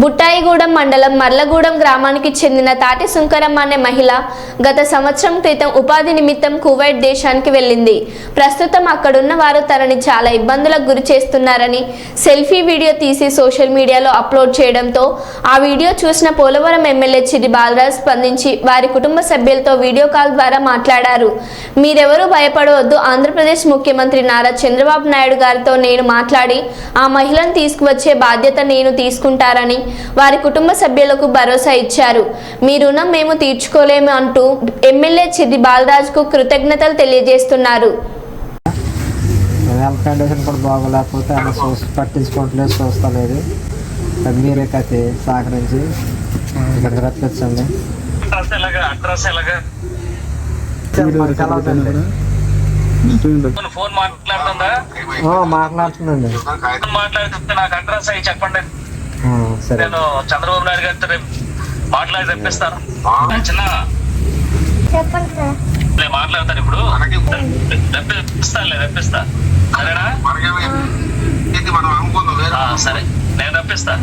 బుట్టాయిగూడెం మండలం మర్లగూడెం గ్రామానికి చెందిన తాటి సుంకరమ్మ అనే మహిళ గత సంవత్సరం క్రితం ఉపాధి నిమిత్తం కువైట్ దేశానికి వెళ్ళింది. ప్రస్తుతం అక్కడున్న వారు తనని చాలా ఇబ్బందులకు గురి చేస్తున్నారని సెల్ఫీ వీడియో తీసి సోషల్ మీడియాలో అప్లోడ్ చేయడంతో ఆ వీడియో చూసిన పోలవరం ఎమ్మెల్యే చిరి బాలరాజ్ స్పందించి వారి కుటుంబ సభ్యులతో వీడియో కాల్ ద్వారా మాట్లాడారు. మీరెవరూ భయపడవద్దు, ఆంధ్రప్రదేశ్ ముఖ్యమంత్రి నారా చంద్రబాబు నాయుడు గారితో నేను మాట్లాడి ఆ మహిళను తీసుకువచ్చే బాధ్యత నేను తీసుకుంటారని వారి కుటుంబ సభ్యులకు భరోసా ఇచ్చారు. మీ రుణం మేము తీర్చుకోలేము అంటూ ఎమ్మెల్యే చిరి బాలరాజ్ కు కృతజ్ఞతలు తెలియజేస్తున్నారు. కూడా బాగోలేకపోతే అలా పట్టించుకోవట్లేదు, చూస్తలేదు. మీరే కథ సహకరించి ఇక్కడికి రప్పించండి. మాట్లాడుతుందండి. చెప్పండి, నేను చంద్రబాబు నాయుడు గారితో మాట్లాడి తెప్పిస్తాను. నేను మాట్లాడతాను ఇప్పుడు, తెప్పిస్తా. సరేనా? సరే, నేను తెప్పిస్తా.